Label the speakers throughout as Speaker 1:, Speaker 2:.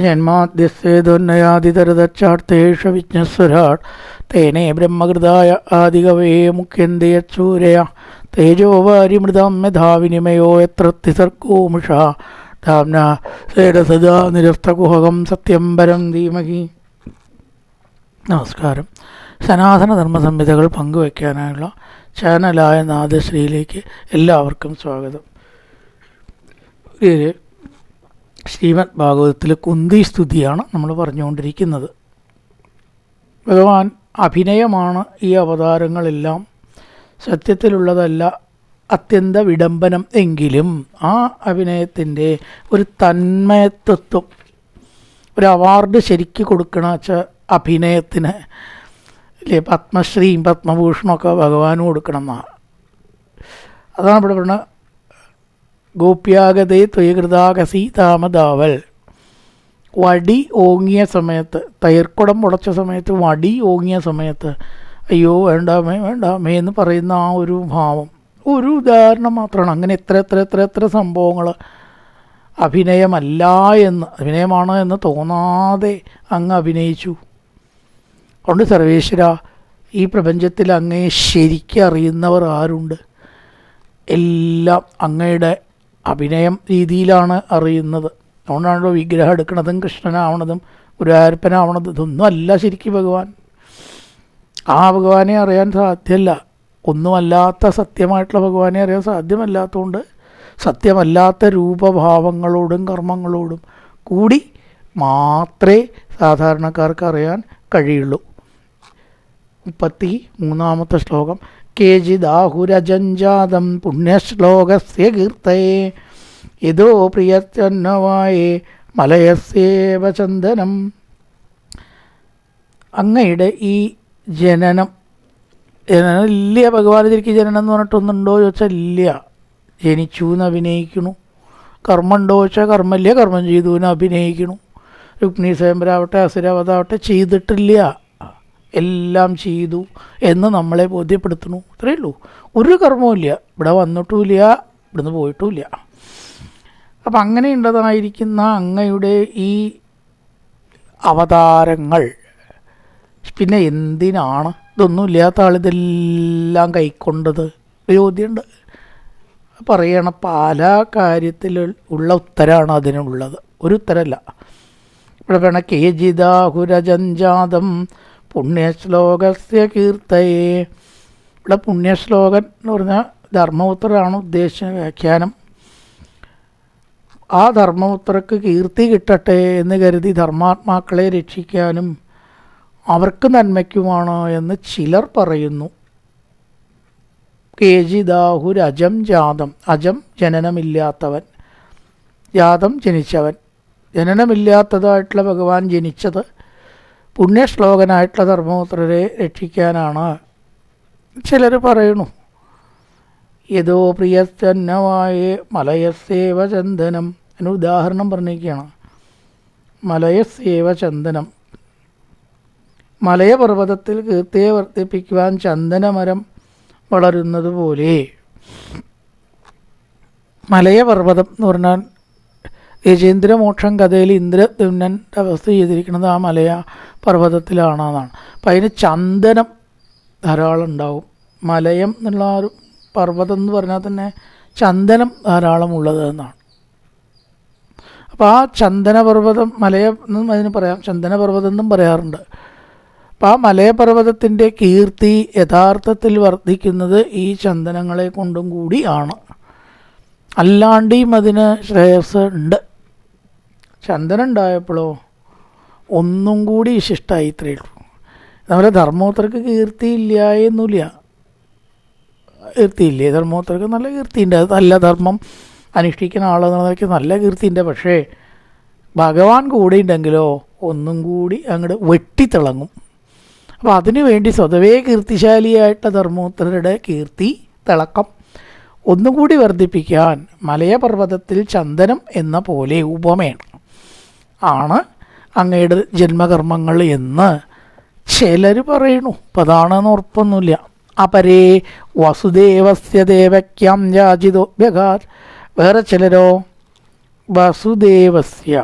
Speaker 1: ജന്മാദ്യസ്യേതൊന്നയാതിതരതച്ചാർത്തേഷ വിജ്ഞസ്വരാട് തേനേ ബ്രഹ്മകൃതായ ആദികവേ മുഖ്യന്തേ യച്ചൂരയ തേജോ വാരിമൃതം യഥാവിനിമയോ യത്ര തിസർഗോമുഷാ ധാംന സേടസദാ നിരസ്തകുഹകം സത്യം പരം ധീമഹി. നമസ്കാരം. സനാതന ധർമ്മ സംഹിതകൾ പങ്കുവയ്ക്കാനായുള്ള ചാനലായ നാദശ്രീയിലേക്ക് എല്ലാവർക്കും സ്വാഗതം. ശ്രീമദ് ഭാഗവതത്തിലെ കുന്തി സ്തുതിയാണ് നമ്മൾ പറഞ്ഞുകൊണ്ടിരിക്കുന്നത്. ഭഗവാൻ അഭിനയമാണ് ഈ അവതാരങ്ങളെല്ലാം, സത്യത്തിലുള്ളതല്ല, അത്യന്ത വിഡംബനം എങ്കിലും ആ അഭിനയത്തിൻ്റെ ഒരു തന്മയത്വം, ഒരു അവാർഡ് ശരിക്ക് കൊടുക്കണ വെച്ചാൽ അഭിനയത്തിന് അല്ലേ, പത്മശ്രീയും പത്മഭൂഷണമൊക്കെ ഭഗവാനും കൊടുക്കണം എന്നാണ്. അതാണ് ഇവിടെ പറഞ്ഞ ഗോപ്യാഗതേ ത്വയകൃതാകസി താമതാവൽ. വടി ഓങ്ങിയ സമയത്ത്, തൈർക്കുടം മുടച്ച സമയത്ത്, വടി ഓങ്ങിയ സമയത്ത് അയ്യോ വേണ്ടാമേ വേണ്ടാമേ എന്ന് പറയുന്ന ആ ഒരു ഭാവം ഒരു ഉദാഹരണം മാത്രമാണ്. അങ്ങനെ എത്ര എത്ര എത്ര എത്ര സംഭവങ്ങൾ അഭിനയമല്ല എന്ന്, അഭിനയമാണ് എന്ന് തോന്നാതെ അങ്ങ് അഭിനയിച്ചു. അതുകൊണ്ട് സർവേശ്വര, ഈ പ്രപഞ്ചത്തിൽ അങ്ങയെ ശരിക്കും അറിയുന്നവർ ആരുണ്ട്? എല്ലാം അങ്ങയുടെ അഭിനയം രീതിയിലാണ് അറിയുന്നത്. അതുകൊണ്ടാണല്ലോ വിഗ്രഹം എടുക്കണതും കൃഷ്ണനാവണതും ഗുരുവായൂരപ്പനാവണതും. ഇതൊന്നും അല്ല ശരിക്കും ഭഗവാൻ. ആ ഭഗവാനെ അറിയാൻ സാധ്യമല്ല. ഒന്നുമല്ലാത്ത സത്യമായിട്ടുള്ള ഭഗവാനെ അറിയാൻ സാധ്യമല്ലാത്തതുകൊണ്ട് സത്യമല്ലാത്ത രൂപഭാവങ്ങളോടും കർമ്മങ്ങളോടും കൂടി മാത്രമേ സാധാരണക്കാർക്ക് അറിയാൻ കഴിയുള്ളൂ. 33-ാമത്തെ ശ്ലോകം. കേചിദാഹുരജഞ്ജാതം പുണ്യശ്ലോകസ്യ കീർത്തയേ യദോ പ്രിയത്യന്നവായേ മലയസ്യേവ ചന്ദനം. അങ്ങയുടെ ഈ ജനനം ഇല്ല. ഭഗവാൻ ശരിക്കും ജനനം എന്ന് പറഞ്ഞിട്ടൊന്നുണ്ടോ ചോദിച്ചാൽ ഇല്ല. ജനിച്ചു എന്ന് അഭിനയിക്കണു. കർമ്മമുണ്ടോ ചോദിച്ചാൽ കർമ്മമില്ല, കർമ്മം ചെയ്തു എന്ന് അഭിനയിക്കണു. രുക്മിണി സ്വയംവരാവട്ടെ അസുരാവതാവട്ടെ ചെയ്തിട്ടില്ല, എല്ലാം ചെയ്തു എന്ന് നമ്മളെ ബോധ്യപ്പെടുത്തണു. അത്രയേ ഉള്ളൂ. ഒരു കർമ്മവുമില്ല, ഇവിടെ വന്നിട്ടുമില്ല, ഇവിടുന്ന് പോയിട്ടുമില്ല. അപ്പം അങ്ങനെയുള്ളതായിരിക്കുന്ന അങ്ങയുടെ ഈ അവതാരങ്ങൾ പിന്നെ എന്തിനാണ് ഇതൊന്നും ഇല്ലാത്ത ആളിതെല്ലാം കൈക്കൊണ്ടത്? ചോദ്യമുണ്ട്. പറയണ പല കാര്യത്തിൽ ഉള്ള ഉത്തരമാണ് അതിനുള്ളത്, ഒരു ഉത്തരമല്ല. ഇവിടെ വേണം കേചിദാഹുരജഞ്ജാതം പുണ്യശ്ലോകസ്യ കീർത്തയേ. ഇവിടെ പുണ്യശ്ലോകൻ എന്ന് പറഞ്ഞാൽ ധർമ്മപുത്രനാണ് ഉദ്ദേശിച്ച വ്യാഖ്യാനം. ആ ധർമ്മപുത്രക്ക് കീർത്തി കിട്ടട്ടെ എന്ന് കരുതി ധർമാത്മാക്കളെ രക്ഷിക്കാനും അവർക്ക് നന്മയ്ക്കുമാണ് എന്ന് ചിലർ പറയുന്നു. കേചിദാഹുരജം ജാതം. അജം ജനനമില്ലാത്തവൻ, ജാതം ജനിച്ചവൻ. ജനനമില്ലാത്തതായിട്ടുള്ള ഭഗവാൻ ജനിച്ചത് പുണ്യശ്ലോകനായിട്ടുള്ള ധർമ്മപുത്രരെ രക്ഷിക്കാനാണ് ചിലർ പറയണു. യദോ പ്രിയസ്തന്നവായേ മലയസ്യേവ ചന്ദനം. അതിന് ഉദാഹരണം പറഞ്ഞിരിക്കുകയാണ്. മലയസ്യേവ ചന്ദനം. മലയപർവ്വതത്തിൽ കീർത്തിയെ വർദ്ധിപ്പിക്കുവാൻ ചന്ദനമരം വളരുന്നത് പോലെ. മലയപർവ്വതം എന്ന് പറഞ്ഞാൽ ഗജേന്ദ്രമോക്ഷം കഥയിൽ ഇന്ദ്രദ്യുമ്നൻ അവസ്ഥ ചെയ്തിരിക്കുന്നത് ആ മലയ പർവ്വതത്തിലാണെന്നാണ്. അപ്പം അതിന് ചന്ദനം ധാരാളം ഉണ്ടാവും. മലയം എന്നുള്ള ഒരു പർവ്വതം എന്ന് പറഞ്ഞാൽ തന്നെ ചന്ദനം ധാരാളം ഉള്ളത് എന്നാണ്. അപ്പോൾ ആ ചന്ദനപർവ്വതം, മലയ എന്നും അതിന് പറയാം, ചന്ദനപർവ്വതം എന്നും പറയാറുണ്ട്. അപ്പോൾ ആ മലയപർവ്വതത്തിൻ്റെ കീർത്തി യഥാർത്ഥത്തിൽ വർദ്ധിക്കുന്നത് ഈ ചന്ദനങ്ങളെ കൊണ്ടും കൂടിയാണ്. അല്ലാണ്ടും അതിന് ശ്രേയസ് ഉണ്ട്. ചന്ദനം ഉണ്ടായപ്പോഴോ ഒന്നും കൂടി വിശിഷ്ടമായി. ഇത്രയേ ഉള്ളൂ. നമ്മുടെ ധർമ്മപുത്രർക്ക് കീർത്തിയില്ല എന്നില്ല. കീർത്തിയില്ലേ? ധർമ്മപുത്രർക്ക് നല്ല കീർത്തിയുണ്ട്. അത് നല്ല ധർമ്മം അനുഷ്ഠിക്കുന്ന ആളെന്നുള്ളതൊക്കെ നല്ല കീർത്തിയുണ്ട്. പക്ഷേ ഭഗവാൻ കൂടെ ഉണ്ടെങ്കിലോ ഒന്നും കൂടി അങ്ങോട്ട് വെട്ടിത്തിളങ്ങും. അപ്പോൾ അതിനു വേണ്ടി സ്വതവേ കീർത്തിശാലിയായിട്ടുള്ള ധർമ്മപുത്രരുടെ കീർത്തി തിളക്കം ഒന്നും കൂടി വർദ്ധിപ്പിക്കാൻ മലയപർവ്വതത്തിൽ ചന്ദനം എന്ന പോലെ ഉപമയാണ് ആണ് അങ്ങയുടെ ജന്മകർമ്മങ്ങൾ എന്ന് ചിലർ പറയണു. അപ്പം അതാണെന്ന് ഉറപ്പൊന്നുമില്ല. അപരേ വസുദേവസ്യ ദേവക്യാം യാചിതോഭ്യഘാത്. വേറെ ചിലരോ വസുദേവസ്യ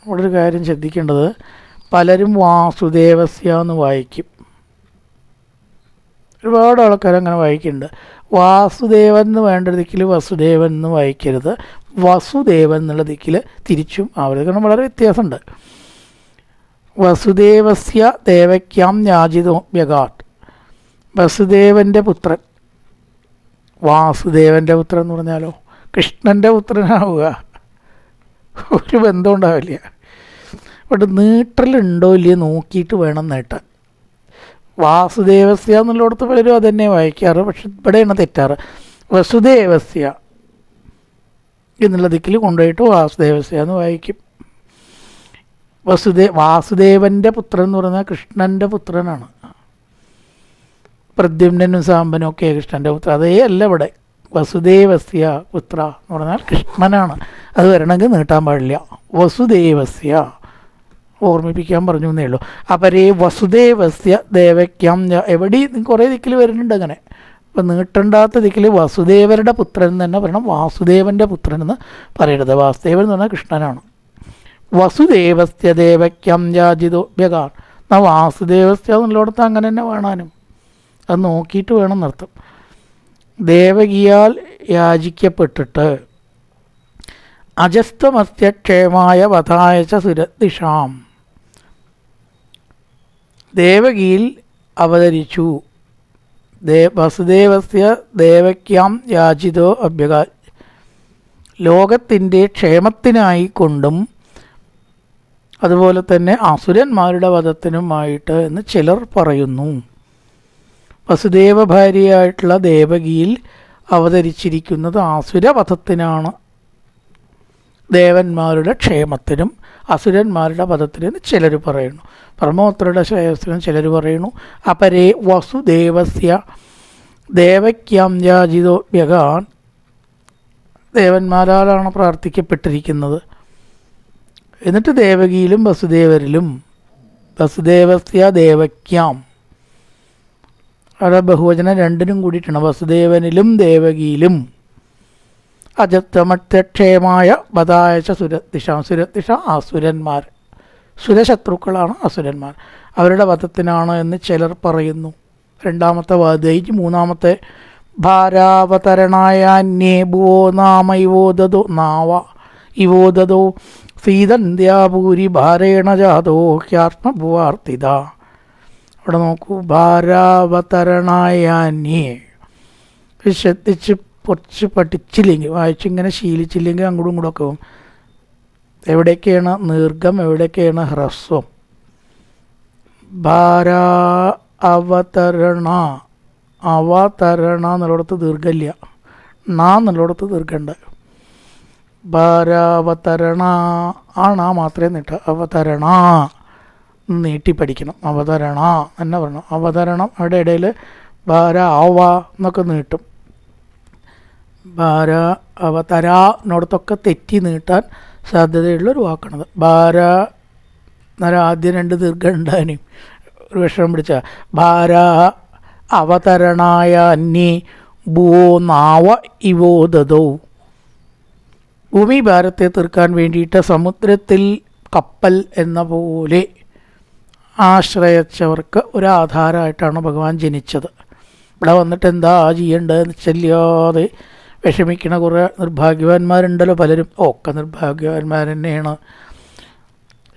Speaker 1: ഇവിടെ ഒരു കാര്യം ശ്രദ്ധിക്കേണ്ടത്, പലരും വാസുദേവസ്യ എന്ന് വായിക്കും. ഒരുപാട് ആൾക്കാർ അങ്ങനെ വായിക്കുന്നുണ്ട്. വാസുദേവൻ എന്ന് വേണ്ട ദിക്കിൽ വസുദേവൻ എന്ന് വായിക്കരുത്, വസുദേവൻ എന്നുള്ള ദിക്കിൽ തിരിച്ചും ആവരുത്. കാരണം വളരെ വ്യത്യാസമുണ്ട്. വസുദേവസ്യ ദേവക്യാം യാജിതോപ്യഗാത്, വസുദേവൻ്റെ പുത്രൻ. വാസുദേവൻ്റെ പുത്രൻ എന്ന് പറഞ്ഞാലോ കൃഷ്ണൻ്റെ പുത്രനാവുക, ഒരു ബന്ധം ഉണ്ടാവില്ല. ഇവിടെ നീട്ടലുണ്ടോ ഇല്ലയോ നോക്കിയിട്ട് വേണം നീട്ടാൻ. വാസുദേവസ്യ എന്നുള്ളിടത്ത് പലരും അതന്നെ വായിക്കാറ്, പക്ഷെ ഇവിടെയാണ് തെറ്റാറ്. വസുദേവസ്യ എന്നുള്ള ദിക്കിൽ കൊണ്ടുപോയിട്ട് വാസുദേവസ്യ എന്ന് വായിക്കും. വാസുദേവൻ്റെ പുത്രൻ എന്ന് പറഞ്ഞാൽ കൃഷ്ണൻ്റെ പുത്രനാണ്. പ്രദ്യുമ്നും സാമ്പനും ഒക്കെ കൃഷ്ണൻ്റെ പുത്രൻ. അതേ അല്ല ഇവിടെ. വസുദേവസ്യ പുത്ര എന്ന് പറഞ്ഞാൽ കൃഷ്ണനാണ്. അത് വരണമെങ്കിൽ നീട്ടാൻ പാടില്ല. വസുദേവസ്യ ഓർമ്മിപ്പിക്കാൻ പറഞ്ഞു എന്നേ ഉള്ളൂ. അപരേ വസുദേവസ്യ ദേവക്യം, എവിടെയും കുറേ ദിക്കിൽ വരുന്നുണ്ട് അങ്ങനെ. ഇപ്പം നീട്ടണ്ടാത്ത ദിക്കിൽ വസുദേവരുടെ പുത്രൻ എന്ന് തന്നെ പറയണം, വാസുദേവൻ്റെ പുത്രൻ എന്ന് പറയരുത്. വാസുദേവൻ എന്ന് പറഞ്ഞാൽ കൃഷ്ണനാണ്. വസുദേവസ്യ ദേവക്യം യാജിതോ വ്യകാർ, എന്നാൽ വാസുദേവസ്യ എന്നുള്ളിടത്ത് അങ്ങനെ തന്നെ വേണാനും. അത് നോക്കിയിട്ട് വേണം നൃത്തം. ദേവകിയാൽ യാചിക്കപ്പെട്ടിട്ട് അജസ്തമസ്യക്ഷേമായ വധായച്ച സുരദിഷാം, ദേവകിയിൽ അവതരിച്ചു. വസുദേവസ്യ ദേവക്യാം യാചിതോ അഭ്യഗ, ലോകത്തിൻ്റെ ക്ഷേമത്തിനായി കൊണ്ടും അതുപോലെ തന്നെ അസുരന്മാരുടെ വധത്തിനുമായിട്ട് എന്ന് ചിലർ പറയുന്നു. വസുദേവ ഭാര്യയായിട്ടുള്ള ദേവകിയിൽ അവതരിച്ചിരിക്കുന്നത് ആസുരവധത്തിനാണ്, ദേവന്മാരുടെ ക്ഷേമത്തിനും അസുരന്മാരുടെ വധത്തിനും ചിലർ പറയുന്നു. പരമോത്രയുടെ ശ്രേയസ്സിനും ചിലർ പറയുന്നു. അപരേ വസുദേവസ്യ ദേവക്യാം യാജിതോ വ്യകാൻ, ദേവന്മാരാലാണ് പ്രാർത്ഥിക്കപ്പെട്ടിരിക്കുന്നത്. എന്നിട്ട് ദേവകിയിലും വസുദേവരിലും, വസുദേവസ്യ ദേവക്യാം, അവിടെ ബഹുവചനം രണ്ടിനും കൂടിയിട്ടാണ്. വസുദേവനിലും ദേവകിയിലും അജത്തമക്ഷേമായ വധായച്ച സുരദിഷ, സുരദിഷ അസുരന്മാർ, സുരശത്രുക്കളാണ് അസുരന്മാർ, അവരുടെ വധത്തിനാണ് എന്ന് ചിലർ പറയുന്നു. രണ്ടാമത്തെ വാദയിച്ച് മൂന്നാമത്തെ ഭാരാവതരണായാന്യേ ഭുവോ നാമ ഇവോദതോ നാവ ഇവോദതോ സീതന്ധ്യാഭൂരി ഭാരേണ ജാതോ ഹ്യാത്മഭുവാർത്തിത. അവിടെ നോക്കൂ, ഭാരാവതരണായാന്യേ, ശ്രദ്ധിച്ച് കുറച്ച് പഠിച്ചില്ലെങ്കിൽ, വായിച്ചിങ്ങനെ ശീലിച്ചില്ലെങ്കിൽ അങ്ങോട്ടും ഇങ്ങോട്ടും ഒക്കെ പോകും. എവിടേക്കാണ് ദീർഘം, എവിടേക്കാണ് ഹ്രസ്വം. ഭാരാ അവതരണ, അവതരണ എന്നുള്ളിടത്ത് ദീർഘമില്ല, നാ എന്നുള്ളിടത്ത് ദീർഘമുണ്ട്. ഭാരാവതരണ ആണ്, ആ മാത്രമേ നീട്ട. അവതരണ നീട്ടി പഠിക്കണം. അവതരണ തന്നെ പറയണം. അവതരണം അവിടെ ഇടയിൽ ഭാര ആവ എന്നൊക്കെ നീട്ടും. ഭാര അവതര എന്നോടത്തൊക്കെ തെറ്റി നീട്ടാൻ സാധ്യതയുള്ളൊരു വാക്കാണത്. ഭാര എന്നാലും ആദ്യം രണ്ട് ദീർഘം ഉണ്ടാനും ഒരു വിഷമം പിടിച്ച ഭാര അവതരണായ അന്യേ ഭൂവോ നാവ ഇവോദതോ, ഭൂമി ഭാരത്തെ തീർക്കാൻ വേണ്ടിയിട്ട് സമുദ്രത്തിൽ കപ്പൽ എന്ന പോലെ ആശ്രയിച്ചവർക്ക് ഒരാധാരമായിട്ടാണ് ഭഗവാൻ ജനിച്ചത്. ഇവിടെ വന്നിട്ട് എന്താ ചെയ്യേണ്ടതെന്ന് ചെല്ലാതെ വിഷമിക്കണ കുറേ നിർഭാഗ്യവാന്മാരുണ്ടല്ലോ പലരും. ഒക്കെ നിർഭാഗ്യവാന്മാർ തന്നെയാണ്.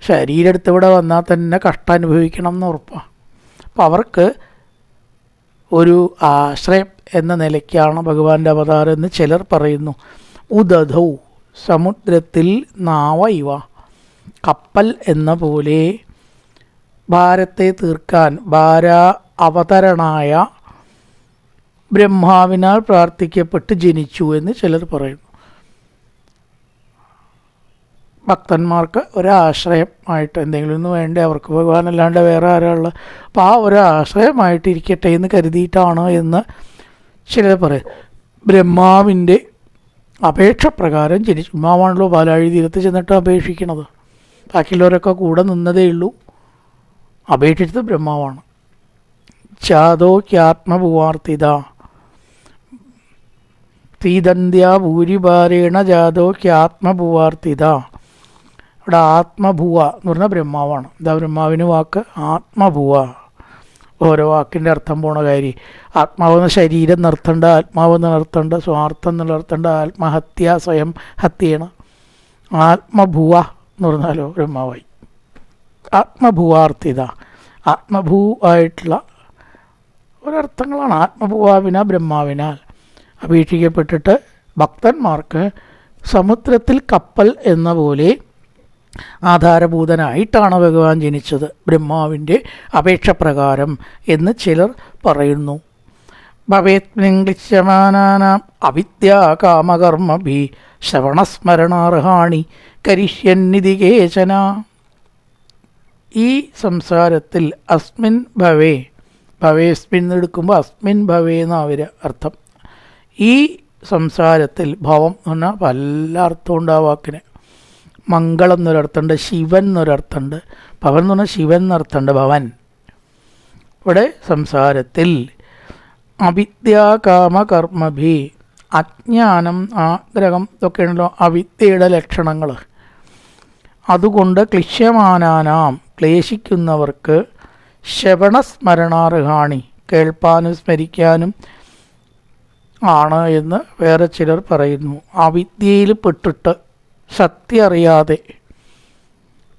Speaker 1: ശരീരടുത്ത് ഇവിടെ വന്നാൽ തന്നെ കഷ്ടം അനുഭവിക്കണം എന്ന് ഉറപ്പാണ്. അപ്പോൾ അവർക്ക് ഒരു ആശ്രയം എന്ന നിലയ്ക്കാണ് ഭഗവാന്റെ അവതാരം എന്ന് ചിലർ പറയുന്നു. ഉദധൗ, സമുദ്രത്തിൽ നാവ ഇവ, കപ്പൽ എന്ന പോലെ ഭാരത്തെ തീർക്കാൻ ഭാര അവതരണായ ബ്രഹ്മാവിനാൽ പ്രാർത്ഥിക്കപ്പെട്ട് ജനിച്ചു എന്ന് ചിലർ പറയുന്നു. ഭക്തന്മാർക്ക് ഒരാശ്രയം ആയിട്ട് എന്തെങ്കിലും ഒന്ന് വേണ്ടേ അവർക്ക്, ഭഗവാൻ അല്ലാണ്ട് വേറെ ആരാളുള്ള, അപ്പോൾ ആ ഒരാശ്രയമായിട്ട് ഇരിക്കട്ടെ എന്ന് കരുതിയിട്ടാണ് എന്ന് ചിലർ പറയും. ബ്രഹ്മാവിൻ്റെ അപേക്ഷ പ്രകാരം ജനിച്ചു. ബ്രഹ്മാവാണല്ലോ പാലാഴി തീരത്ത് ചെന്നിട്ട് അപേക്ഷിക്കണത്. ബാക്കിയുള്ളവരൊക്കെ കൂടെ നിന്നതേ ഉള്ളൂ. അപേക്ഷിച്ചത് ബ്രഹ്മാവാണ്. ജാതോക്യാത്മഭുവാർത്തിത, സീതന്ധ്യ ഭൂരിഭാരേണ ജാതോക്യാത്മഭുവാർത്തിത. ഇവിടെ ആത്മഭുവ എന്ന് പറഞ്ഞാൽ ബ്രഹ്മാവാണ്. ഇതാ ബ്രഹ്മാവിന് വാക്ക് ആത്മഭുവ. ഓരോ വാക്കിൻ്റെ അർത്ഥം പോണ കാര്യം. ആത്മാവെന്ന ശരീരം നിർത്തേണ്ട, ആത്മാവെന്ന് നിർത്തേണ്ട, സ്വാർത്ഥം എന്നുള്ള നിർത്തേണ്ട, ആത്മഹത്യ സ്വയം ഹത്യയാണ്. ആത്മഭുവ എന്ന് പറഞ്ഞാലോ ബ്രഹ്മാവായി. ആത്മഭുവാർത്ഥിത, ആത്മഭൂ ആയിട്ടുള്ള ഒരർത്ഥങ്ങളാണ്. ആത്മഭുവാവിന ബ്രഹ്മാവിനാൽ അപേക്ഷിക്കപ്പെട്ടിട്ട് ഭക്തന്മാർക്ക് സമുദ്രത്തിൽ കപ്പൽ എന്ന പോലെ ആധാരഭൂതനായിട്ടാണ് ഭഗവാൻ ജനിച്ചത് ബ്രഹ്മാവിൻ്റെ അപേക്ഷ പ്രകാരം എന്ന് ചിലർ പറയുന്നു. ഭവേത്ലിംഗിഷ്യമാനാനാം അവിദ്യാ കാമകർമ്മഭി ശ്രവണസ്മരണാർഹാണി കരിഷ്യന്നിധി കേശന. ഈ സംസാരത്തിൽ അസ്മിൻ ഭവേ, ഭവേസ്മിൻ എടുക്കുമ്പോൾ അസ്മിൻ ഭവേ എന്നാവര് അർത്ഥം. ഈ സംസാരത്തിൽ ഭവം എന്ന് പറഞ്ഞാൽ പല അർത്ഥമുണ്ട് ആ വാക്കിന്. മംഗളം എന്നൊരർത്ഥമുണ്ട്, ശിവൻ എന്നൊരർത്ഥമുണ്ട്, ഭവൻ എന്ന് പറഞ്ഞാൽ ശിവൻ എന്നർത്ഥമുണ്ട്, ഭവൻ. ഇവിടെ സംസാരത്തിൽ അവിദ്യാകാമകർമ്മഭി, അജ്ഞാനം ആഗ്രഹം ഇതൊക്കെയാണല്ലോ അവിദ്യയുടെ ലക്ഷണങ്ങൾ. അതുകൊണ്ട് ക്ലിശ്യമാനാനാം ക്ലേശിക്കുന്നവർക്ക് ശ്രവണസ്മരണാർഹാണി കേൾപ്പാനും സ്മരിക്കാനും ആണ് എന്ന് വേറെ ചിലർ പറയുന്നു. അവിദ്യയിൽ പെട്ടിട്ട് സത്യം അറിയാതെ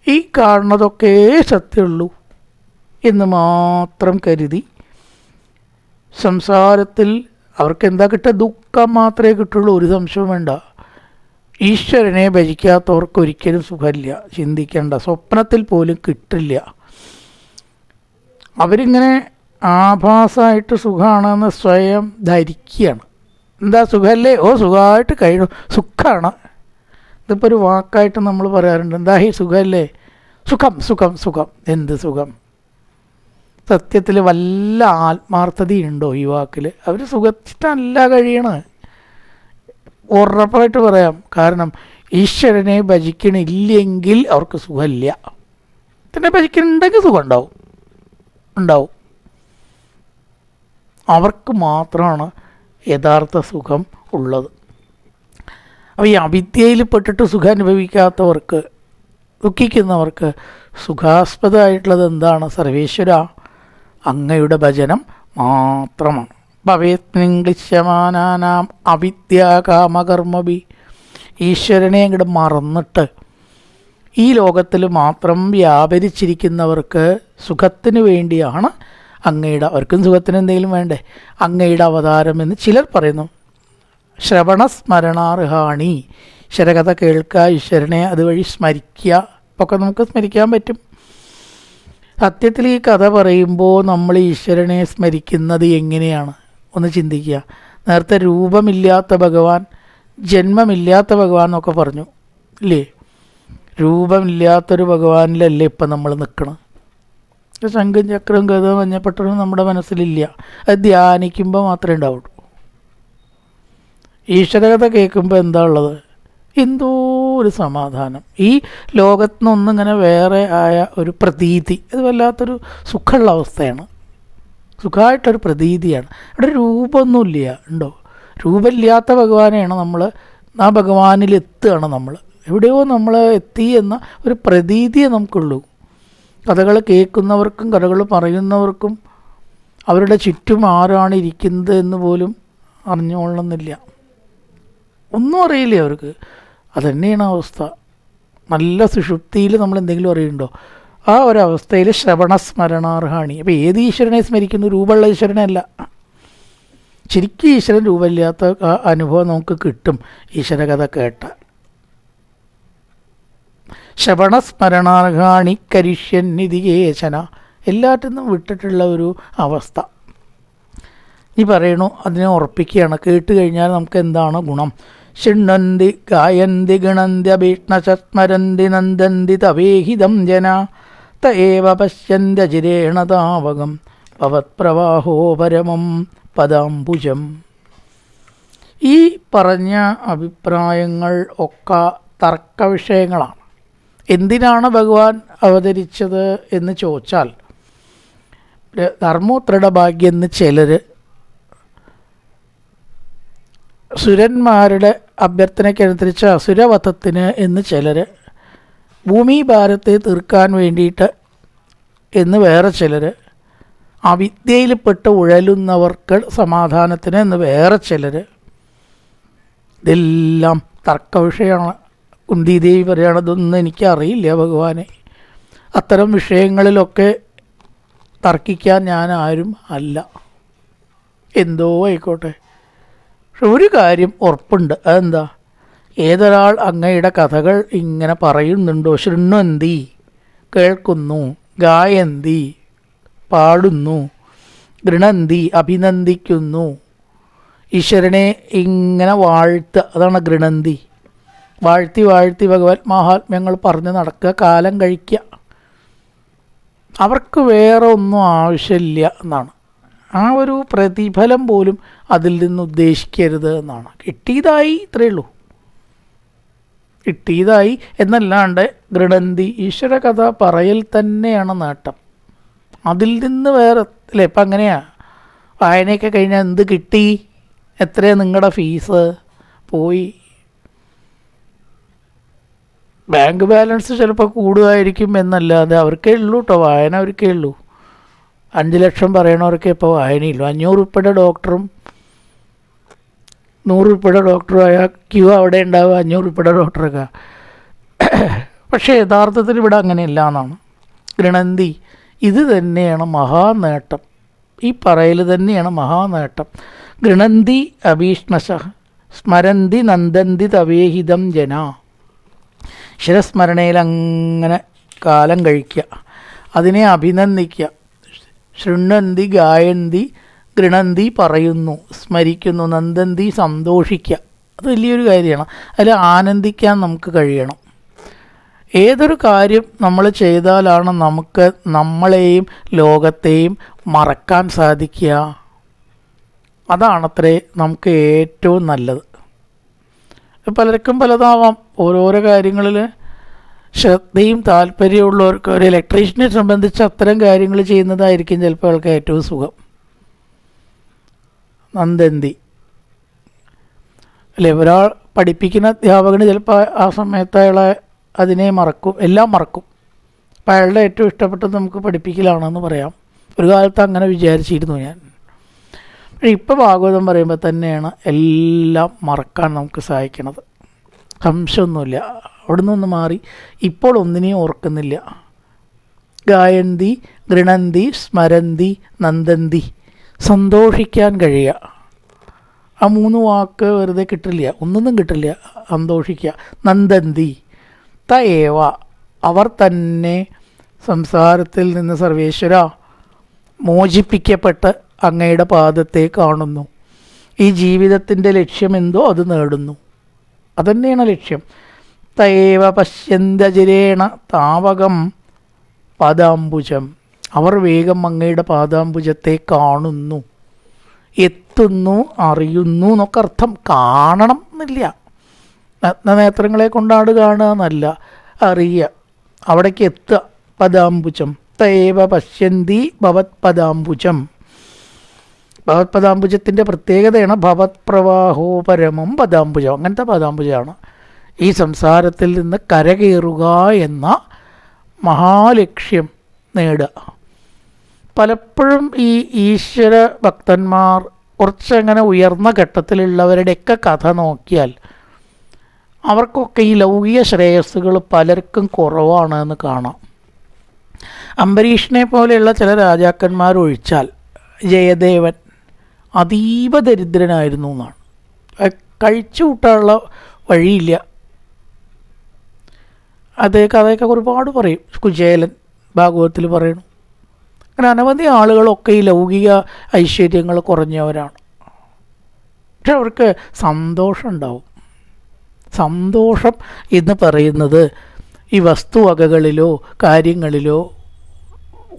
Speaker 1: ഈ കാണുന്നതൊക്കെ സത്യമുള്ളൂ എന്ന് മാത്രം കരുതി സംസാരത്തിൽ അവർക്ക് എന്താ കിട്ടുക? ദുഃഖം മാത്രമേ കിട്ടുള്ളൂ, ഒരു സംശയവും വേണ്ട. ഈശ്വരനെ ഭജിക്കാത്തവർക്ക് ഒരിക്കലും സുഖമില്ല, ചിന്തിക്കേണ്ട, സ്വപ്നത്തിൽ പോലും കിട്ടില്ല. അവരിങ്ങനെ ആഭാസമായിട്ട് സുഖമാണെന്ന് സ്വയം ധരിക്കുകയാണ്. എന്താ സുഖമല്ലേ? ഓ സുഖമായിട്ട് കഴിയും, സുഖമാണ്. ഇതിപ്പോൾ ഒരു വാക്കായിട്ട് നമ്മൾ പറയാറുണ്ട്, എന്താ ഈ സുഖമല്ലേ? സുഖം സുഖം സുഖം. എന്ത് സുഖം? സത്യത്തിൽ വല്ല ആത്മാർത്ഥതയുണ്ടോ ഈ വാക്കിൽ? അവർ സുഖിച്ചിട്ടല്ല കഴിയണത്, ഉറപ്പായിട്ട് പറയാം. കാരണം ഈശ്വരനെ ഭജിക്കണില്ലെങ്കിൽ അവർക്ക് സുഖമില്ല. തന്നെ ഭജിക്കണമെങ്കിൽ സുഖം ഉണ്ടാവും. അവർക്ക് മാത്രമാണ് യഥാർത്ഥ സുഖം ഉള്ളത്. അപ്പോൾ ഈ അവിദ്യയിൽ പെട്ടിട്ട് സുഖം അനുഭവിക്കാത്തവർക്ക്, ദുഃഖിക്കുന്നവർക്ക് സുഖാസ്പദമായിട്ടുള്ളത് എന്താണ്? സർവേശ്വര അങ്ങയുടെ ഭജനം മാത്രമാണ്. ഭവേത്നിംഗ്ലിശ്യമാനാനാം അവിദ്യാകാമകർമ്മഭി, ഈശ്വരനെ അങ്ങോട്ട് മറന്നിട്ട് ഈ ലോകത്തിൽ മാത്രം വ്യാപരിച്ചിരിക്കുന്നവർക്ക് സുഖത്തിന് വേണ്ടിയാണ് അങ്ങയുടെ, അവർക്കും സുഖത്തിന് എന്തെങ്കിലും വേണ്ടേ, അങ്ങയുടെ അവതാരം എന്ന് ചിലർ പറയുന്നു. ശ്രവണസ്മരണാർഹാണി, ഈശ്വരകഥ കേൾക്കുക, ഈശ്വരനെ അതുവഴി സ്മരിക്കുക, ഒക്കെ നമുക്ക് സ്മരിക്കാൻ പറ്റും. സത്യത്തിൽ ഈ കഥ പറയുമ്പോൾ നമ്മൾ ഈശ്വരനെ സ്മരിക്കുന്നത് എങ്ങനെയാണ് ഒന്ന് ചിന്തിക്കുക. നേരത്തെ രൂപമില്ലാത്ത ഭഗവാൻ, ജന്മമില്ലാത്ത ഭഗവാൻ എന്നൊക്കെ പറഞ്ഞു ഇല്ലേ? രൂപമില്ലാത്തൊരു ഭഗവാനിലല്ലേ ഇപ്പം നമ്മൾ നിൽക്കണം. ശംഖും ചക്രവും ഗതവും മഞ്ഞപ്പെട്ടതും നമ്മുടെ മനസ്സിലില്ല, അത് ധ്യാനിക്കുമ്പോൾ മാത്രമേ ഉണ്ടാവുള്ളൂ. ഈശ്വരകഥ കേൾക്കുമ്പോൾ എന്താ ഉള്ളത്? എന്തോ ഒരു സമാധാനം. ഈ ലോകത്തു നിന്നൊന്നിങ്ങനെ വേറെ ആയ ഒരു പ്രതീതി, അത് വല്ലാത്തൊരു സുഖമുള്ള അവസ്ഥയാണ്, സുഖമായിട്ടൊരു പ്രതീതിയാണ്. അവിടെ രൂപമൊന്നുമില്ല, ഉണ്ടോ? രൂപമില്ലാത്ത ഭഗവാനെയാണ് നമ്മൾ, ആ ഭഗവാനിലെത്തുകയാണ് നമ്മൾ, എവിടെയോ നമ്മൾ എത്തി എന്ന ഒരു പ്രതീതിയെ നമുക്കുള്ളൂ. കഥകൾ കേൾക്കുന്നവർക്കും കഥകൾ പറയുന്നവർക്കും അവരുടെ ചുറ്റും ആരാണ് ഇരിക്കുന്നത് എന്ന് പോലും അറിഞ്ഞുകൊള്ളുന്നില്ല, ഒന്നും അറിയില്ല അവർക്ക്. അതുതന്നെയാണ് അവസ്ഥ. നല്ല സുഷുപ്തിയിൽ നമ്മൾ എന്തെങ്കിലും അറിയുന്നുണ്ടോ? ആ ഒരവസ്ഥയിൽ ശ്രവണസ്മരണാർഹാണി. അപ്പോൾ ഏത് ഈശ്വരനെ സ്മരിക്കുന്നു? രൂപമുള്ള ഈശ്വരനല്ല. ശരിക്കും ഈശ്വരൻ രൂപമില്ലാത്ത അനുഭവം നമുക്ക് കിട്ടും ഈശ്വരകഥ കേട്ട. ശ്രവണസ്മരണാർഹാണി കരിഷ്യന്നിധി കേശന, എല്ലാറ്റിൽ നിന്നും വിട്ടിട്ടുള്ള ഒരു അവസ്ഥ. ഈ പറയണു, അതിനെ ഉറപ്പിക്കുകയാണ്. കേട്ട് കഴിഞ്ഞാൽ നമുക്ക് എന്താണ് ഗുണം? ശൃണ്വന്തി ഗായന്തി ഗണന്തി അഭീഷ്ണശസ്മരന്തി നന്ദന്തി തവേഹിതം ജന തയേവ പശ്യന്ത്യചിരേണ താവകം ഭവത്പ്രവാഹോ പരമം പദാംബുജം. ഈ പറഞ്ഞ അഭിപ്രായങ്ങൾ ഒക്കെ തർക്ക വിഷയങ്ങളാണ്. എന്തിനാണ് ഭഗവാൻ അവതരിച്ചത് എന്ന് ചോദിച്ചാൽ, ധർമ്മോത്രയുടെ ഭാഗ്യം എന്ന് ചിലർ, സുരന്മാരുടെ അഭ്യർത്ഥനയ്ക്കനുസരിച്ച് അസുരവധത്തിന് എന്ന് ചിലർ, ഭൂമി ഭാരത്തെ തീർക്കാൻ വേണ്ടിയിട്ട് എന്ന് വേറെ ചിലർ, അവിദ്യയിൽപ്പെട്ട് ഉഴലുന്നവർക്ക് സമാധാനത്തിന് എന്ന് വേറെ ചിലർ. ഇതെല്ലാം തർക്ക വിഷയമാണ്. കുന്തിദേവി പറയണതൊന്നും എനിക്കറിയില്ല ഭഗവാനെ, അത്തരം വിഷയങ്ങളിലൊക്കെ തർക്കിക്കാൻ ഞാൻ ആരും അല്ല. എന്തോ ആയിക്കോട്ടെ. പക്ഷെ ഒരു കാര്യം ഉറപ്പുണ്ട്. അതെന്താ? ഏതൊരാൾ അങ്ങയുടെ കഥകൾ ഇങ്ങനെ പറയുന്നുണ്ടോ, ശൃണ്വന്തി കേൾക്കുന്നു, ഗായന്തി പാടുന്നു, ഗൃണന്തി അഭിനന്ദിക്കുന്നു, ഈശ്വരനെ ഇങ്ങനെ വാഴ്ത്തുക, അതാണ് ഗൃണന്തി. വാഴ്ത്തി വാഴ്ത്തി ഭഗവത് മഹാത്മ്യങ്ങൾ പറഞ്ഞ് നടക്കുക, കാലം കഴിക്കുക. അവർക്ക് വേറെ ഒന്നും ആവശ്യമില്ല എന്നാണ്. ആ ഒരു പ്രതിഫലം പോലും അതിൽ നിന്ന് ഉദ്ദേശിക്കരുത് എന്നാണ്. കിട്ടിയതായി, ഇത്രയേ ഉള്ളൂ. കിട്ടിയതായി എന്നല്ലാണ്ട് ഗൃണന്തി ഈശ്വര കഥ പറയൽ തന്നെയാണ് നേട്ടം. അതിൽ നിന്ന് വേറെ അല്ലേ? ഇപ്പം അങ്ങനെയാണ്. വായനയൊക്കെ കഴിഞ്ഞാൽ എന്ത് കിട്ടി, എത്രയാണ് നിങ്ങളുടെ ഫീസ് പോയി. ബാങ്ക് ബാലൻസ് ചിലപ്പോൾ കൂടുമായിരിക്കും എന്നല്ലാതെ അവർക്കേ ഉള്ളൂ കേട്ടോ, വായന അവർക്കേ ഉള്ളൂ. 5 ലക്ഷം പറയണവർക്ക് ഇപ്പോൾ വായനയില്ലു. 500 ഉറുപ്പിയുടെ ഡോക്ടറും 100 ഉറുപ്പിയുടെ ഡോക്ടറും ആയാൽ ക്യൂ അവിടെ ഉണ്ടാവുക 500 ഉറുപ്പിയുടെ ഡോക്ടറൊക്കെ. പക്ഷേ യഥാർത്ഥത്തിൽ ഇവിടെ അങ്ങനെയല്ല എന്നാണ്. ഗൃണന്തി ഇത് തന്നെയാണ് മഹാനേട്ടം. ഈ പറയൽ തന്നെയാണ് മഹാനേട്ടം. ഗൃണന്തി അഭീഷ്ണശ സ്മരന്തി നന്ദന്തി തവേഹിതം ജന. ഈശ്വരസ്മരണയിൽ അങ്ങനെ കാലം കഴിക്കുക, അതിനെ അഭിനന്ദിക്കുക. ശൃണ്വന്തി ഗായന്തി ഗൃണന്തി പറയുന്നു, സ്മരിക്കുന്നു, നന്ദന്തി സന്തോഷിക്കുക. അത് വലിയൊരു കാര്യമാണ്. അതിൽ ആനന്ദിക്കാൻ നമുക്ക് കഴിയണം. ഏതൊരു കാര്യം നമ്മൾ ചെയ്താലാണ് നമുക്ക് നമ്മളെയും ലോകത്തെയും മറക്കാൻ സാധിക്കുക. അതാണത്രേ നമുക്ക് ഏറ്റവും നല്ലത്. പലർക്കും പലതാവാം. ഓരോരോ കാര്യങ്ങളിൽ ശ്രദ്ധയും താല്പര്യമുള്ളവർക്ക് ഒരു ഇലക്ട്രീഷ്യനെ സംബന്ധിച്ച് അത്തരം കാര്യങ്ങൾ ചെയ്യുന്നതായിരിക്കും ചിലപ്പോൾ അയാൾക്ക് ഏറ്റവും സുഖം. നന്ദന്തി അല്ലേ? ഒരാൾ പഠിപ്പിക്കുന്ന അധ്യാപകന് ചിലപ്പോൾ ആ സമയത്ത് അയാളെ അതിനെ മറക്കും, എല്ലാം മറക്കും. അപ്പം അയാളുടെ ഏറ്റവും ഇഷ്ടപ്പെട്ടത് നമുക്ക് പഠിപ്പിക്കലാണെന്ന് പറയാം. ഒരു കാലത്ത് അങ്ങനെ വിചാരിച്ചിരുന്നു ഞാൻ. പക്ഷേ ഇപ്പോൾ ഭാഗവതം പറയുമ്പോൾ തന്നെയാണ് എല്ലാം മറക്കാൻ നമുക്ക് സഹായിക്കണത്. സംശയമൊന്നുമില്ല. അവിടെ നിന്നൊന്ന് മാറി ഇപ്പോൾ ഒന്നിനെയും ഓർക്കുന്നില്ല. ഗായന്തി ഗൃണന്തി സ്മരന്തി നന്ദന്തി, സന്തോഷിക്കാൻ കഴിയുക. ആ 3 വാക്ക് വെറുതെ കിട്ടില്ല, ഒന്നൊന്നും കിട്ടില്ല. സന്തോഷിക്കുക. നന്ദന്തി തയേവ, അവർ തന്നെ സംസാരത്തിൽ നിന്ന് സർവേശ്വര മോചിപ്പിക്കപ്പെട്ട് അങ്ങയുടെ പാദത്തെ കാണുന്നു. ഈ ജീവിതത്തിൻ്റെ ലക്ഷ്യമെന്തോ അത് നേടുന്നു. അതന്നെയാണ് ലക്ഷ്യം. തയേവ പശ്യന്തജിരേണ താവകം പാദാംബുജം, അവർ വേഗം അങ്ങയുടെ പാദാംബുജത്തെ കാണുന്നു, എത്തുന്നു, അറിയുന്നു എന്നൊക്കെ അർത്ഥം. കാണണം എന്നില്ല, നഗ്നനേത്രങ്ങളെ കൊണ്ടാണ് കാണുക എന്നല്ല, അറിയുക, അവിടേക്ക് എത്തുക. പദാംബുജം തയേവ പശ്യന്തി ഭവത് പദാംബുജം. ഭവത് പദാംബുജത്തിൻ്റെ പ്രത്യേകതയാണ് ഭവത് പ്രവാഹോ പരമം പദാംബുജം. അങ്ങനത്തെ പദാംബുജമാണ് ഈ സംസാരത്തിൽ നിന്ന് കരകയറുക എന്ന മഹാലക്ഷ്യം നേടുക. പലപ്പോഴും ഈ ഈശ്വര ഭക്തന്മാർ കുറച്ചങ്ങനെ ഉയർന്ന ഘട്ടത്തിലുള്ളവരുടെയൊക്കെ കഥ നോക്കിയാൽ അവർക്കൊക്കെ ഈ ലൗകിക ശ്രേയസ്സുകൾ പലർക്കും കുറവാണ് എന്ന് കാണാം. അംബരീഷിനെ പോലെയുള്ള ചില രാജാക്കന്മാർ ഒഴിച്ചാൽ ജയദേവൻ അതീവ ദരിദ്രനായിരുന്നു എന്നാണ്. കഴിച്ചു കൂട്ടാനുള്ള വഴിയില്ല. അത് കഥയൊക്കെ ഒരുപാട് പറയും. കുചേലൻ ഭാഗവതത്തിൽ പറയണു. അങ്ങനെ അനവധി ആളുകളൊക്കെ ഈ ലൗകിക ഐശ്വര്യങ്ങൾ കുറഞ്ഞവരാണ്. പക്ഷെ അവർക്ക് സന്തോഷം ഉണ്ടാവും. സന്തോഷം എന്ന് പറയുന്നത് ഈ വസ്തുവകകളിലോ കാര്യങ്ങളിലോ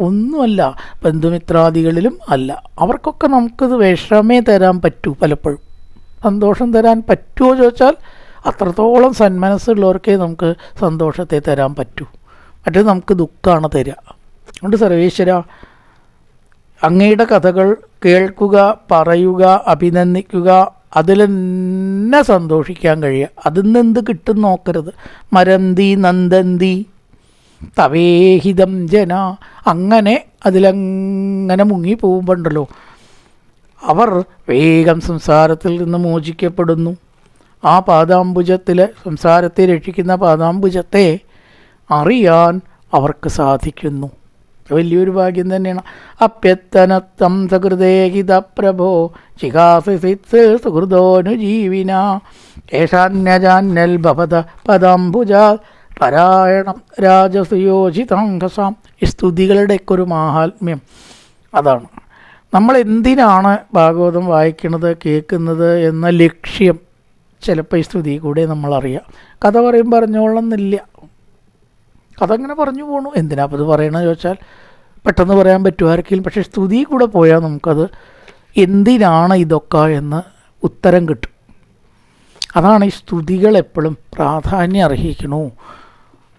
Speaker 1: ഒന്നുമല്ല, ബന്ധുമിത്രാദികളിലും അല്ല. അവർക്കൊക്കെ നമുക്കത് വിഷമേ തരാൻ പറ്റൂ. പലപ്പോഴും സന്തോഷം തരാൻ പറ്റുമോ ചോദിച്ചാൽ അത്രത്തോളം സന്മനസ്സുള്ളവർക്കേ നമുക്ക് സന്തോഷത്തെ തരാൻ പറ്റൂ. മറ്റേത് നമുക്ക് ദുഃഖമാണ് തരിക. അതുകൊണ്ട് സർവേശ്വര, അങ്ങയുടെ കഥകൾ കേൾക്കുക, പറയുക, അഭിനന്ദിക്കുക, അതിൽ തന്നെ സന്തോഷിക്കാൻ കഴിയുക. അതിൽ നിന്ന് എന്ത് കിട്ടും നോക്കരുത്. മരന്തി നന്ദന്തി തവേഹിതം ജന, അങ്ങനെ അതിലങ്ങനെ മുങ്ങിപ്പോകുമ്പോണ്ടല്ലോ അവർ വേഗം സംസാരത്തിൽ നിന്ന് മോചിക്കപ്പെടുന്നു. ആ പാദാംബുജത്തിലെ സംസാരത്തെ രക്ഷിക്കുന്ന പാദാംബുജത്തെ അറിയാൻ അവർക്ക് സാധിക്കുന്നു. വലിയൊരു ഭാഗ്യം തന്നെയാണ്. അപ്യത്തനത്തം സകൃതേഹിത പ്രഭോ ചികാസിത് സുഹൃദോനുജീവിന കേശാന്യജാന്യൽ ഭവത പദാംബുജാ പരായണം രാജസുയോജിതാംഘസാം. ഈ സ്തുതികളുടെയൊക്കെ ഒരു മാഹാത്മ്യം അതാണ്. നമ്മൾ എന്തിനാണ് ഭാഗവതം വായിക്കുന്നത്, കേൾക്കുന്നത് എന്ന ലക്ഷ്യം ചിലപ്പോൾ ഈ സ്തുതി കൂടെ നമ്മളറിയാം. കഥ പറഞ്ഞോളന്നില്ല, കഥ അങ്ങനെ പറഞ്ഞു പോകണു. എന്തിനാ അപ്പോൾ ഇത് പറയണമെന്ന് ചോദിച്ചാൽ പെട്ടെന്ന് പറയാൻ പറ്റുമായിരിക്കും. പക്ഷേ സ്തുതി കൂടെ പോയാൽ നമുക്കത് എന്തിനാണ് ഇതൊക്കെ എന്ന് ഉത്തരം കിട്ടും. അതാണ് ഈ സ്തുതികൾ എപ്പോഴും പ്രാധാന്യം അർഹിക്കണു.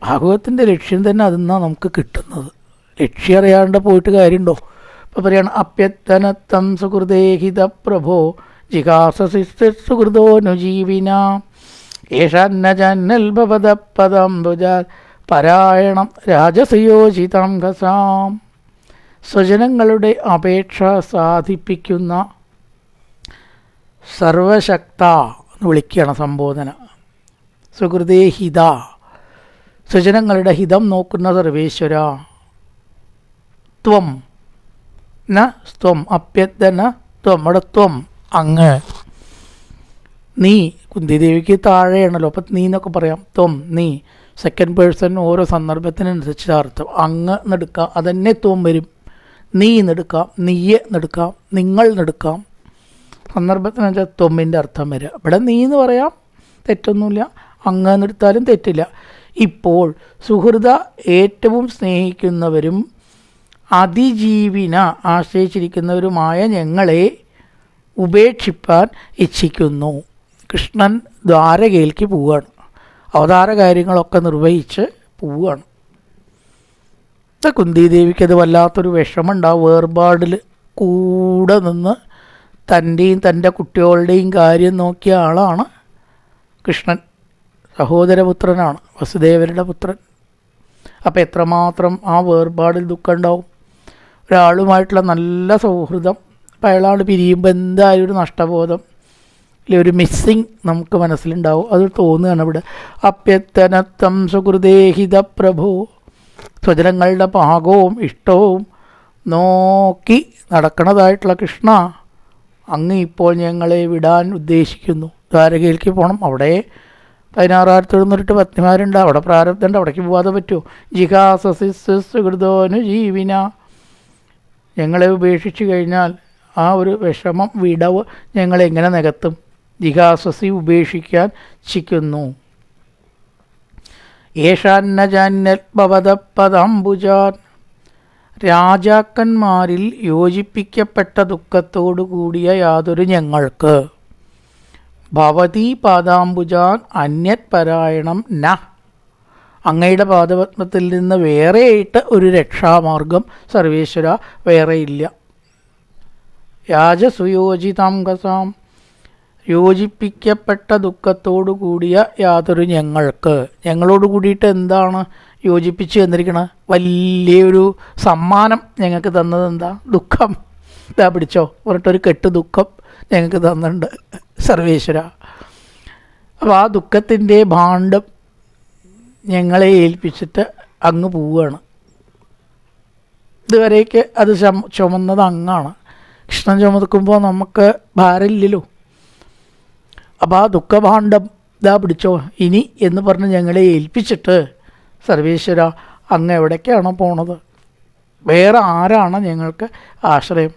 Speaker 1: ഭാഗവതത്തിൻ്റെ ലക്ഷ്യം തന്നെ അതിന്നാണ് നമുക്ക് കിട്ടുന്നത്. ലക്ഷ്യം അറിയാണ്ട് പോയിട്ട് കാര്യമുണ്ടോ? ഇപ്പോൾ പറയാണ് അപ്യത്തനത്തം സുഹൃദേഹിത പ്രഭോ ജിഗാസസിസ് സുഹൃദോനുജീവിന ഏഷാന്നജന്നൽ ഭവത പദംബുജാ പരായണം രാജസയോജിതാംഘസാം. സ്വജനങ്ങളുടെ അപേക്ഷ സാധിപ്പിക്കുന്ന സർവശക്ത എന്ന് വിളിക്കുകയാണ് സംബോധന. സുഹൃദേ ഹിത, സ്വജനങ്ങളുടെ ഹിതം നോക്കുന്ന സർവേശ്വര. ത്വം ന സ്ത്വം അപ്യത്തന ത്വം, അവിടെ ത്വം അങ്ങ്. നീ കുന്തിദേവിക്ക് താഴെയാണല്ലോ, അപ്പം നീ എന്നൊക്കെ പറയാം. ത്വം നീ, സെക്കൻഡ് പേഴ്സൺ ഓരോ സന്ദർഭത്തിനനുസരിച്ച് അർത്ഥം. അങ്ങ് എന്നെടുക്കാം, അതന്നെ ത്വം വരും. നീ എന്നെടുക്കാം, നീയെ എന്നെടുക്കാം, നിങ്ങൾ എന്നെടുക്കാം. സന്ദർഭത്തിനനുസരിച്ച് ത്വമ്മിൻ്റെ അർത്ഥം വരിക. ഇവിടെ നീ എന്ന് പറയാം, തെറ്റൊന്നുമില്ല. അങ്ങ് എന്നെടുത്താലും തെറ്റില്ല. ഇപ്പോൾ സുഹൃത ഏറ്റവും സ്നേഹിക്കുന്നവരും അതിജീവിന ആശ്രയിച്ചിരിക്കുന്നവരുമായ ഞങ്ങളെ ഉപേക്ഷിപ്പാൻ ഇച്ഛിക്കുന്നു. കൃഷ്ണൻ ദ്വാരകയിലേക്ക് പോവുകയാണ്. അവതാര കാര്യങ്ങളൊക്കെ നിർവഹിച്ച് പോവുകയാണ്. കുന്തിദേവിക്ക് അത് വല്ലാത്തൊരു വിഷമമുണ്ടാവും. വേർപാടിൽ കൂടെ നിന്ന് തൻ്റെയും തൻ്റെ കുട്ടികളുടെയും കാര്യം നോക്കിയ ആളാണ് കൃഷ്ണൻ. സഹോദരപുത്രനാണ്, വസുദേവരുടെ പുത്രൻ. അപ്പം എത്രമാത്രം ആ വേർപാടിൽ ദുഃഖം ഉണ്ടാവും. ഒരാളുമായിട്ടുള്ള നല്ല സൗഹൃദം, അപ്പം അയാളാണ് പിരിയുമ്പോൾ എന്തായാലും ഒരു നഷ്ടബോധം, അല്ലെ ഒരു മിസ്സിങ് നമുക്ക് മനസ്സിലുണ്ടാവും. അത് തോന്നുകയാണ് ഇവിടെ. അപ്യത്തനത്തം സുഹൃദേഹിത പ്രഭു, സ്വജനങ്ങളുടെ പാകവും ഇഷ്ടവും നോക്കി നടക്കണതായിട്ടുള്ള കൃഷ്ണ, അങ്ങ് ഇപ്പോൾ ഞങ്ങളെ വിടാൻ ഉദ്ദേശിക്കുന്നു. ദ്വാരകയിലേക്ക് പോകണം. അവിടെ 16,708 പത്നിമാരുണ്ട്. അവിടെ പ്രാരബ്ധമുണ്ട്, അവിടേക്ക് പോകാതെ പറ്റുമോ? ജിഹാസസിസ്സുഹൃദോനു ജീവിന, ഞങ്ങളെ ഉപേക്ഷിച്ച് കഴിഞ്ഞാൽ ആ ഒരു വിഷമം, വിടവ് ഞങ്ങളെങ്ങനെ നികത്തും? ജിഹാസസി ഉപേക്ഷിക്കാൻ ഇച്ഛിക്കുന്നു. ഏഷാന്നജാന്യൽ ഭവത പദാംബുജാൻ, രാജാക്കന്മാരിൽ യോജിപ്പിക്കപ്പെട്ട ദുഃഖത്തോടു കൂടിയ യാതൊരു ഞങ്ങൾക്ക് ഭവതി പാദാംബുജാൻ അന്യത് പരായണം ന, അങ്ങയുടെ പാദപത്മത്തിൽ നിന്ന് വേറെയായിട്ട് ഒരു രക്ഷാമാർഗം സർവേശ്വര വേറെയില്ല. യാജസുയോജിതാംഗസാം, യോജിപ്പിക്കപ്പെട്ട ദുഃഖത്തോടു കൂടിയ യാതൊരു ഞങ്ങൾക്ക്. ഞങ്ങളോട് കൂടിയിട്ട് എന്താണ് യോജിപ്പിച്ച് തന്നിരിക്കണത്? വലിയൊരു സമ്മാനം ഞങ്ങൾക്ക് തന്നത് എന്താ? ദുഃഖം. ഇതാ പിടിച്ചോ പറഞ്ഞിട്ടൊരു കെട്ട് ദുഃഖം ഞങ്ങൾക്ക് തന്നിട്ടുണ്ട് സർവേശ്വര. അപ്പോൾ ആ ദുഃഖത്തിൻ്റെ ഭാണ്ഡം ഞങ്ങളെ ഏൽപ്പിച്ചിട്ട് അങ്ങ് പോവുകയാണ്. ഇതുവരേക്ക് അത് ചുമന്നത് അങ്ങാണ്. കൃഷ്ണൻ ചുമക്കുമ്പോൾ നമുക്ക് ഭാരമില്ലല്ലോ. അപ്പോൾ ആ ദുഃഖഭാണ്ഡം ഇതാ പിടിച്ചോ ഇനി എന്ന് പറഞ്ഞ് ഞങ്ങളെ ഏൽപ്പിച്ചിട്ട് സർവേശ്വര അങ്ങ് എവിടേക്കാണോ പോണത്? വേറെ ആരാണ് ഞങ്ങൾക്ക് ആശ്രയം?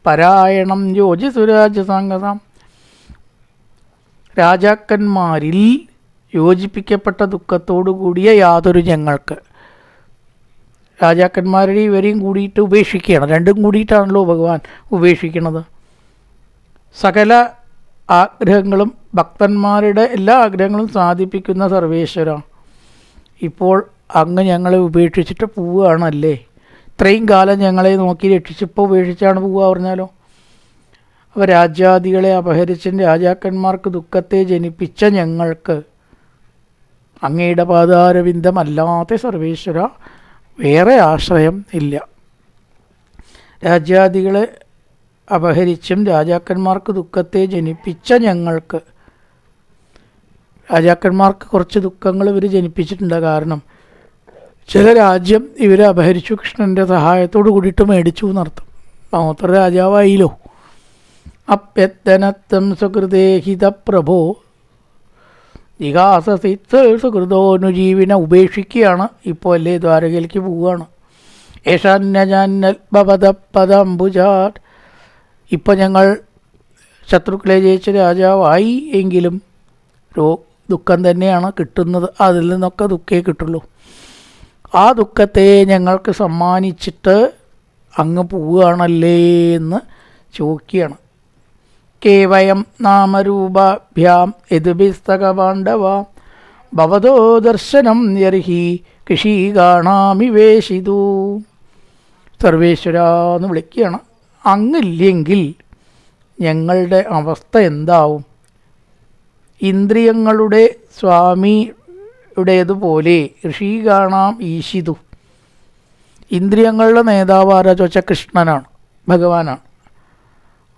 Speaker 1: പരായണം യോജി സുരാജസാംഗതാം, രാജാക്കന്മാരിൽ യോജിപ്പിക്കപ്പെട്ട ദുഃഖത്തോടു കൂടിയ യാതൊരു ഞങ്ങൾക്ക്. രാജാക്കന്മാരുടെ ഇവരെയും കൂടിയിട്ട് ഉപേക്ഷിക്കുകയാണ്. രണ്ടും കൂടിയിട്ടാണല്ലോ ഭഗവാൻ ഉപേക്ഷിക്കുന്നത്. സകല ആഗ്രഹങ്ങളും, ഭക്തന്മാരുടെ എല്ലാ ആഗ്രഹങ്ങളും സാധിപ്പിക്കുന്ന സർവേശ്വര, ഇപ്പോൾ അങ്ങ് ഞങ്ങളെ ഉപേക്ഷിച്ചിട്ട് പോവുകയാണല്ലേ. ഇത്രയും കാലം ഞങ്ങളെ നോക്കി രക്ഷിച്ചിപ്പോൾ ഉപേക്ഷിച്ചാണ് പോവുക പറഞ്ഞാലോ. അപ്പോൾ രാജ്യാദികളെ അപഹരിച്ചും രാജാക്കന്മാർക്ക് ദുഃഖത്തെ ജനിപ്പിച്ച ഞങ്ങൾക്ക് അങ്ങയുടെ പാദാരവിന്ദമല്ലാത്ത സർവേശ്വര വേറെ ആശ്രയം ഇല്ല. രാജ്യാദികളെ അപഹരിച്ചും രാജാക്കന്മാർക്ക് ദുഃഖത്തെ ജനിപ്പിച്ച ഞങ്ങൾക്ക്, രാജാക്കന്മാർക്ക് കുറച്ച് ദുഃഖങ്ങൾ ഇവർ ജനിപ്പിച്ചിട്ടുണ്ട്. കാരണം ചില രാജ്യം ഇവരെ അപഹരിച്ചു, കൃഷ്ണൻ്റെ സഹായത്തോട് കൂടിയിട്ട് മേടിച്ചു എന്നർത്ഥം. മഹോത്തര രാജാവായില്ലോ. അപ്യത്തനത്തം സുഹൃദേഹിത പ്രഭോ ജിഹാസസിത് സുഹൃതോനുജീവിനെ ഉപേക്ഷിക്കുകയാണ്. ഇപ്പോൾ അല്ലേ ദ്വാരകയിലേക്ക് പോവുകയാണ്. ഏഷാന്യജാന്നൽപദംബുജാർ. ഇപ്പം ഞങ്ങൾ ശത്രുക്കളെ ജയിച്ച രാജാവായി എങ്കിലും ദുഃഖം തന്നെയാണ് കിട്ടുന്നത്. അതിൽ നിന്നൊക്കെ ദുഃഖേ കിട്ടുള്ളൂ. ആ ദുഃഖത്തെ ഞങ്ങൾക്ക് സമ്മാനിച്ചിട്ട് അങ്ങ് പോവുകയാണല്ലേ എന്ന് ചോദിക്കുകയാണ്. കേവയം നാമരൂപാഭ്യാം യദുഭിസ്തകപാണ്ഡവ ഭവതോ ദർശനം യർഹി കൃഷികാണാമിവേശിതു. സർവേശ്വര എന്ന് വിളിക്കുകയാണ്. അങ്ങില്ലെങ്കിൽ ഞങ്ങളുടെ അവസ്ഥ എന്താവും? ഇന്ദ്രിയങ്ങളുടെ സ്വാമിയുടേതുപോലെ ഋഷികാണാം ഈശിതു. ഇന്ദ്രിയങ്ങളുടെ നേതാവ് ആരാ ചോദിച്ചാൽ കൃഷ്ണനാണ്, ഭഗവാനാണ്.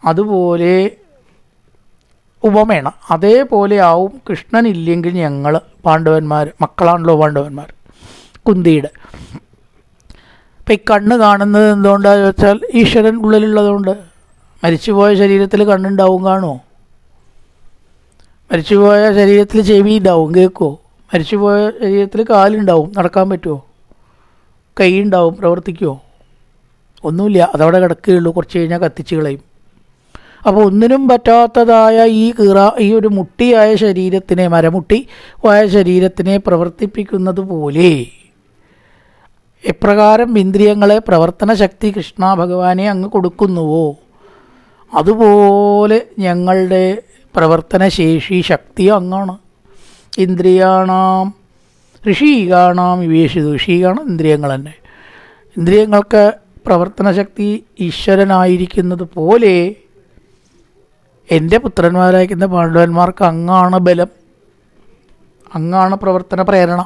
Speaker 1: അതുപോലെ ഉപമേണ അതേപോലെ ആവും കൃഷ്ണനില്ലെങ്കിൽ ഞങ്ങൾ പാണ്ഡവന്മാർ. മക്കളാണല്ലോ പാണ്ഡവന്മാർ കുന്തിയുടെ. ഇപ്പം ഈ കണ്ണ് കാണുന്നത് എന്തുകൊണ്ടാണെന്ന് വെച്ചാൽ ഈശ്വരൻ ഉള്ളിലുള്ളതുകൊണ്ട്. മരിച്ചുപോയ ശരീരത്തിൽ കണ്ണുണ്ടാവും, കാണുമോ? മരിച്ചുപോയ ശരീരത്തിൽ ചെവി ഉണ്ടാവും, കേൾക്കുമോ? മരിച്ചുപോയ ശരീരത്തിൽ കാലുണ്ടാവും, നടക്കാൻ പറ്റുമോ? കൈ ഉണ്ടാവും, പ്രവർത്തിക്കുമോ? ഒന്നുമില്ല, അതവിടെ കിടക്കുകയുള്ളൂ. കുറച്ച് കഴിഞ്ഞാൽ കത്തിച്ച് കളയും. അപ്പോൾ ഒന്നിനും പറ്റാത്തതായ ഈ ഒരു മുട്ടിയായ ശരീരത്തിനെ, മരമുട്ടി ആയ ശരീരത്തിനെ പ്രവർത്തിപ്പിക്കുന്നത് പോലെ എപ്രകാരം ഇന്ദ്രിയങ്ങളെ പ്രവർത്തന ശക്തി കൃഷ്ണ ഭഗവാനെ അങ്ങ് കൊടുക്കുന്നുവോ അതുപോലെ ഞങ്ങളുടെ പ്രവർത്തനശേഷി ശക്തി അങ്ങാണ്. ഇന്ദ്രിയാണാം ഋഷികാണാം വിവേശിതു. ഋഷികാണ് ഇന്ദ്രിയങ്ങൾ തന്നെ. ഇന്ദ്രിയങ്ങൾക്ക് പ്രവർത്തനശക്തി ഈശ്വരനായിരിക്കുന്നത് പോലെ എൻ്റെ പുത്രന്മാരായിരിക്കുന്ന പാണ്ഡവന്മാർക്ക് അങ്ങാണ് ബലം, അങ്ങാണ് പ്രവർത്തന പ്രേരണ.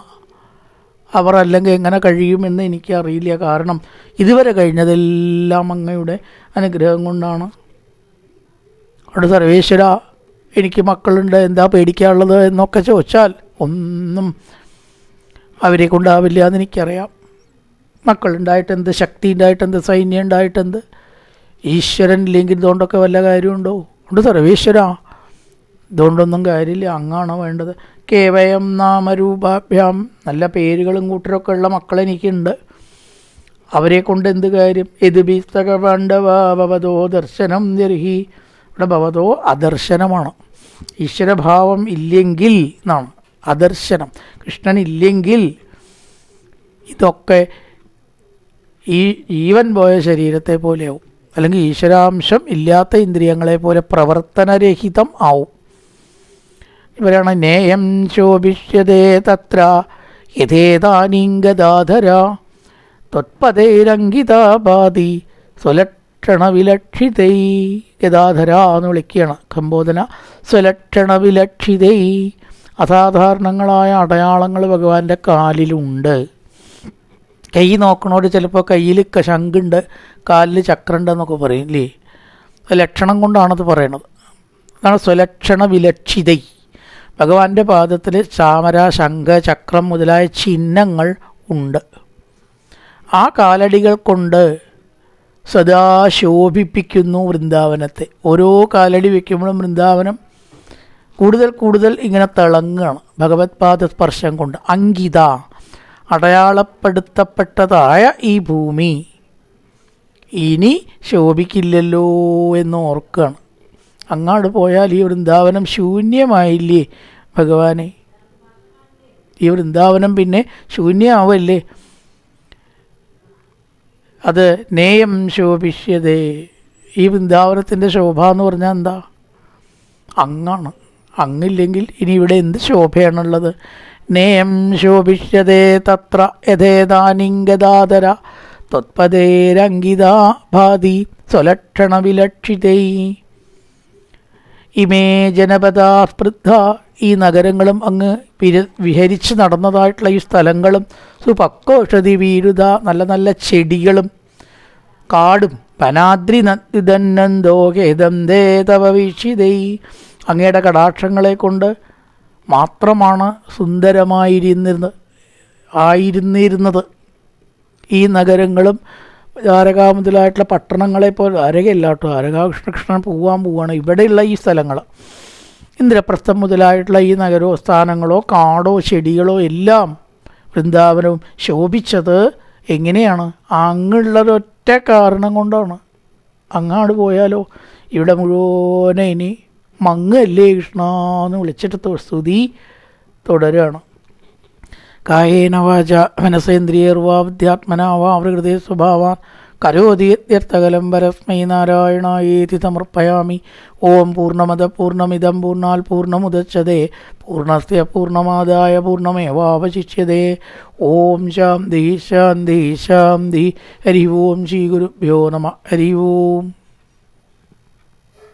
Speaker 1: അവർ അല്ലെങ്കിൽ എങ്ങനെ കഴിയുമെന്ന് എനിക്കറിയില്ല. കാരണം ഇതുവരെ കഴിഞ്ഞതെല്ലാം അങ്ങയുടെ അനുഗ്രഹം കൊണ്ടാണ്. അവിടെ സർവേശ്വര എനിക്ക് മക്കളുണ്ട്, എന്താ പേടിക്കാനുള്ളത് എന്നൊക്കെ ചോദിച്ചാൽ ഒന്നും അവരെ കൊണ്ടാവില്ല എന്ന് എനിക്കറിയാം. മക്കളുണ്ടായിട്ടെന്ത്, ശക്തി ഉണ്ടായിട്ടെന്ത്, സൈന്യം ഉണ്ടായിട്ടെന്ത്? ഈശ്വരൻ ഇല്ലെങ്കിൽ ഇതുകൊണ്ടൊക്കെ വല്ല കാര്യമുണ്ടോ? അതുകൊണ്ട് സർവേശ്വര ഇതുകൊണ്ടൊന്നും കാര്യമില്ല, അങ്ങാണ് വേണ്ടത്. കേവയം നാമരൂപാഭ്യാം, നല്ല പേരുകളും കൂട്ടരൊക്കെ ഉള്ള മക്കളെനിക്കുണ്ട്. അവരെ കൊണ്ട് എന്ത് കാര്യം? യദുഭിസ്തക പാണ്ഡവ ഭവതോ ദർശനം ദർഹി. ഇവിടെ ഭവതോ അദർശനമാണ്. ഈശ്വരഭാവം ഇല്ലെങ്കിൽ എന്നാണ് അദർശനം. കൃഷ്ണനില്ലെങ്കിൽ ഇതൊക്കെ ഈ ജീവൻ പോയ ശരീരത്തെ പോലെയാവും, അല്ലെങ്കിൽ ഈശ്വരാംശം ഇല്ലാത്ത ഇന്ദ്രിയങ്ങളെ പോലെ പ്രവർത്തനരഹിതം ആവും. ഇവരാണ് നേയം ശോഭിഷ്യതേ തത്ര യഥേതാനീംഗദാധര ത്വത്പതൈരംഗിതാപാതി സ്വലക്ഷണവിലക്ഷിതൈ. ഗദാധര എന്ന് വിളിക്കുകയാണ് ഖംബോധന. സ്വലക്ഷണവിലക്ഷിതൈ, അസാധാരണങ്ങളായ അടയാളങ്ങൾ ഭഗവാന്റെ കാലിലുണ്ട്. കൈ നോക്കണോട് ചിലപ്പോൾ കയ്യിൽ ശംഖുണ്ട്, കാലിൽ ചക്രമുണ്ടെന്നൊക്കെ പറയും ഇല്ലേ? ലക്ഷണം കൊണ്ടാണത് പറയണത്. അതാണ് സ്വലക്ഷണ വിലക്ഷിതൈ. ഭഗവാന്റെ പാദത്തിൽ ചാമര, ശംഖ, ചക്രം മുതലായ ചിഹ്നങ്ങൾ ഉണ്ട്. ആ കാലടികൾ കൊണ്ട് സദാ ശോഭിപ്പിക്കുന്നു വൃന്ദാവനത്തെ. ഓരോ കാലടി വയ്ക്കുമ്പോഴും വൃന്ദാവനം കൂടുതൽ കൂടുതൽ ഇങ്ങനെ തിളങ്ങുകയാണ് ഭഗവത് പാദസ്പർശം കൊണ്ട്. അങ്കിത, അടയാളപ്പെടുത്തപ്പെട്ടതായ ഈ ഭൂമി ഇനി ശോഭിക്കില്ലല്ലോ എന്ന് ഓർക്കുകയാണ്. അങ്ങാട് പോയാൽ ഈ വൃന്ദാവനം ശൂന്യമായില്ലേ ഭഗവാനെ? ഈ വൃന്ദാവനം പിന്നെ ശൂന്യമാവല്ലേ? അത് നേയം ശോഭിഷ്യതേ. ഈ വൃന്ദാവനത്തിൻ്റെ ശോഭ എന്ന് പറഞ്ഞാൽ എന്താ? അങ്ങാണ്. അങ്ങില്ലെങ്കിൽ ഇനി ഇവിടെ എന്ത് ശോഭയാണുള്ളത്? നേയം ശോഭിഷ്യതേ തത്ര യഥേതാനിംഗദാധര ത്വത്പതേരംഗിതാ ഭാതി സ്വലക്ഷണവിലക്ഷിതൈ. ഇമേ ജനപദാ സ്പൃദ്ധ ഈ നഗരങ്ങളും അങ്ങ് വിഹരിച്ച് നടന്നതായിട്ടുള്ള ഈ സ്ഥലങ്ങളും സുപക്കോഷധി വീരുത നല്ല നല്ല ചെടികളും കാടും വനാദ്രി നന്ദിതന്നന്തോകേതം ദേ തവ വീക്ഷിതൈ അങ്ങയുടെ കടാക്ഷങ്ങളെ കൊണ്ട് മാത്രമാണ് ആയിരുന്നിരുന്നത് ഈ നഗരങ്ങളും ദ്വാരക മുതലായിട്ടുള്ള പട്ടണങ്ങളെ പോലെ ദ്വാരകയല്ല കേട്ടോ, ദ്വാരക കൃഷ്ണൻ പോവുകയാണ് ഇവിടെയുള്ള ഈ സ്ഥലങ്ങൾ. ഇന്ദ്രപ്രസ്ഥം മുതലായിട്ടുള്ള ഈ നഗരോ സ്ഥാനങ്ങളോ കാടോ ചെടികളോ എല്ലാം വൃന്ദാവനവും ശോഭിച്ചത് എങ്ങനെയാണ്? അങ്ങുള്ളതൊറ്റ കാരണം കൊണ്ടാണ്. അങ്ങാട് പോയാലോ ഇവിടെ മുഴുവനെ ഇനി മങ്ങല്ലേ കൃഷ്ണ എന്ന് വിളിച്ചിട്ട് സ്തുതി തുടരുകയാണ്. കായേന വാച മനസേന്ദ്രിയർവാ വിദ്യാത്മനാ വാ പ്രകൃതി സ്വഭാവാൻ കരോതി യത്യർത്ഥകലം പരസ്മൈ നാരായണായേതി സമർപ്പയാമി. ഓം പൂർണ്ണമദ പൂർണ്ണമിദം പൂർണ്ണാൽ പൂർണ്ണമുദച്യതേ പൂർണ്ണസ്യ പൂർണ്ണമാദായ പൂർണ്ണമേവാവശിഷ്യതേ. ഓം ശാന്തി ശാന്തി ശാന്തി. ഹരി ഓം ശ്രീ ഗുരുഭ്യോ നമഃ. ഹരി ഓം.